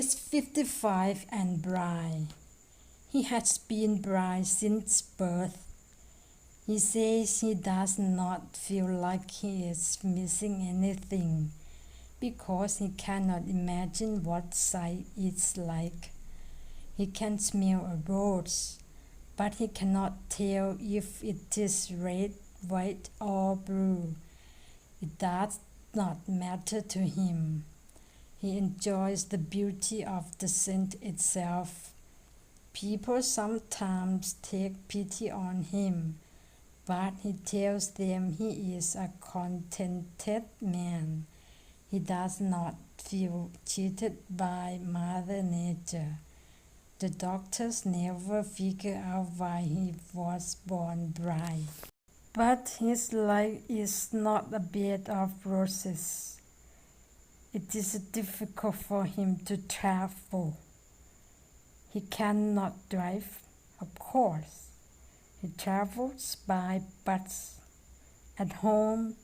is 55 and blind. He has been blind since birth. He says he does not feel like he is missing anything because he cannot imagine what sight is like. He can smell a rose, but he cannot tell if it is red, white, or blue. It does not matter to him. He enjoys the beauty of the scent itself. People sometimes take pity on him, but he tells them he is a contented man. He does not feel cheated by Mother Nature. The doctors never figure out why he was born blind. But his life is not a bed of roses. It is difficult for him to travel. He cannot drive, of course. He travels by bus. At home,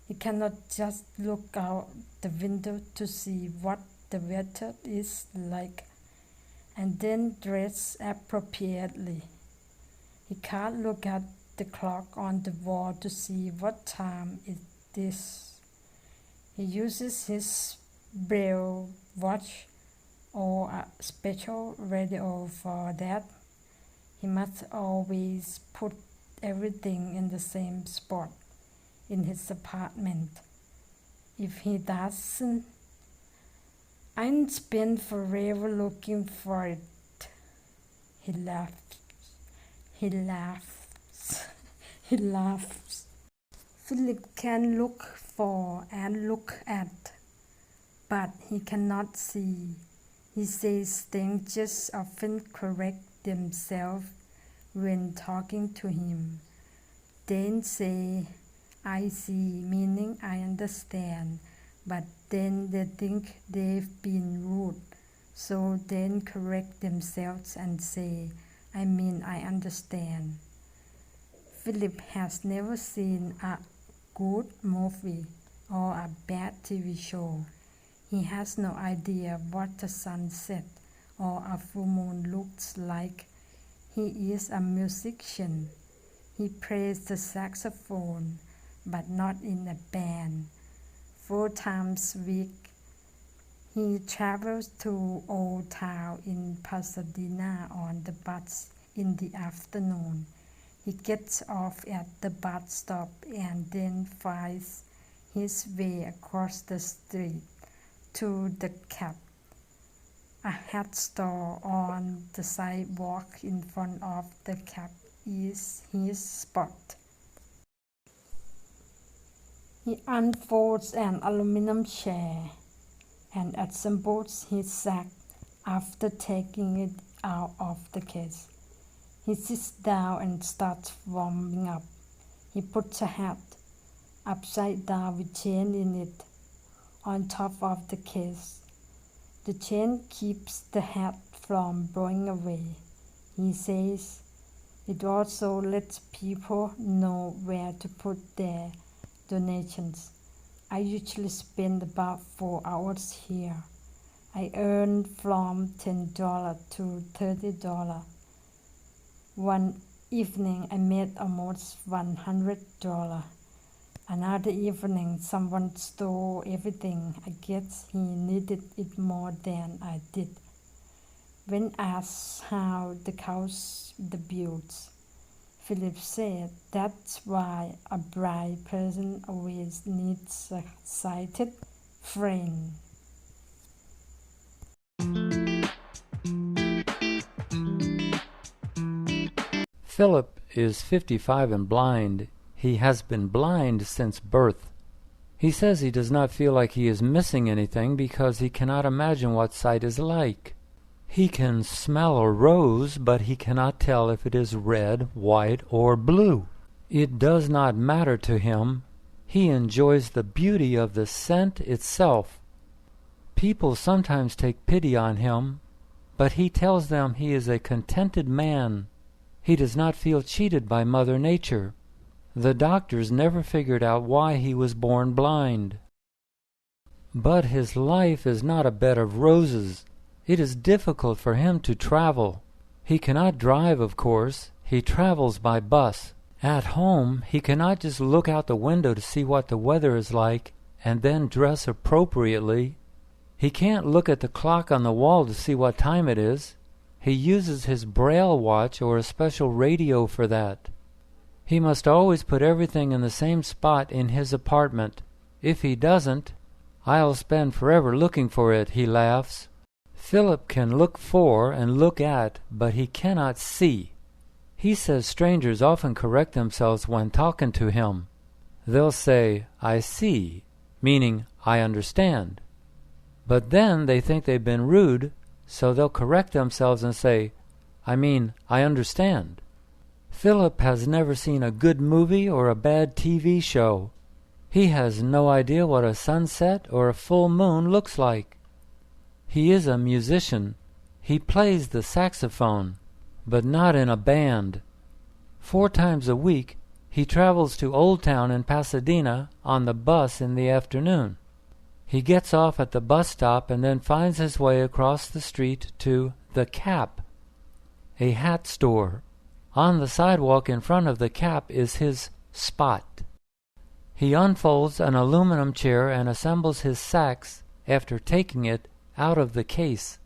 he cannot just look out the window to see what the weather is like and then dress appropriately. He can't look at the clock on the wall to see what time it is. He uses his braille watch or a special radio for that. He must always put everything in the same spot in his apartment. If he doesn't, I'll spend forever looking for it. He laughs. He laughs. He laughs. Philip can look for and look at, but he cannot see. He says things just often correct themselves when talking to him. They say, I see, meaning I understand, but then they think they've been rude, so then correct themselves and say, I mean I understand. Philip has never seen a good movie or a bad TV show. He has no idea what a sunset or a full moon looks like. He is a musician. He plays the saxophone, but not in a band. 4 times a week, he travels to Old Town in Pasadena on the bus in the afternoon. He gets off at the bus stop and then finds his way across the street to the Cap. A hat store on the sidewalk in front of the Cap is his spot. He unfolds an aluminum chair and assembles his sack after taking it out of the case. He sits down and starts warming up. He puts a hat, upside down with chain in it, on top of the case. The chain keeps the hat from blowing away. He says it also lets people know where to put their donations. I usually spend about 4 hours here. I earn from $10 to $30. One evening I made almost $100. Another evening someone stole everything. I guess he needed it more than I did. When asked how the cows the bills, Philip said that's why a blind person always needs a sighted friend. Philip is 55 and blind. He has been blind since birth. He says he does not feel like he is missing anything because he cannot imagine what sight is like. He can smell a rose, but he cannot tell if it is red, white, or blue. It does not matter to him. He enjoys the beauty of the scent itself. People sometimes take pity on him, but he tells them he is a contented man. He does not feel cheated by Mother Nature. The doctors never figured out why he was born blind. But his life is not a bed of roses. It is difficult for him to travel. He cannot drive, of course. He travels by bus. At home, he cannot just look out the window to see what the weather is like and then dress appropriately. He can't look at the clock on the wall to see what time it is. He uses his braille watch or a special radio for that. He must always put everything in the same spot in his apartment. If he doesn't, I'll spend forever looking for it, he laughs. Philip can look for and look at, but he cannot see. He says strangers often correct themselves when talking to him. They'll say, I see, meaning I understand. But then they think they've been rude, so they'll correct themselves and say, I mean, I understand. Philip has never seen a good movie or a bad TV show. He has no idea what a sunset or a full moon looks like. He is a musician. He plays the saxophone, but not in a band. 4 times a week, he travels to Old Town in Pasadena on the bus in the afternoon. He gets off at the bus stop and then finds his way across the street to the Cap, a hat store. On the sidewalk in front of the Cap is his spot. He unfolds an aluminum chair and assembles his sax after taking it out of the case.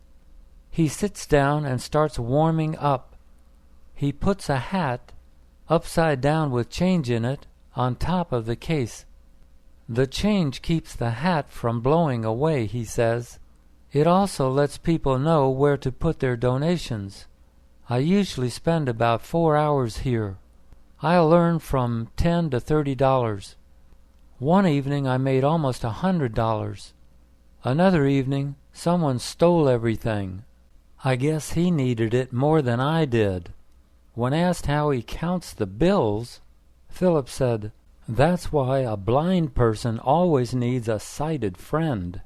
He sits down and starts warming up. He puts a hat, upside down with change in it, on top of the case. The change keeps the hat from blowing away, he says. It also lets people know where to put their donations. I usually spend about 4 hours here. I'll earn from $10 to $30. One evening I made almost $100. Another evening someone stole everything. I guess he needed it more than I did. When asked how he counts the bills, Philip said, That's why a blind person always needs a sighted friend.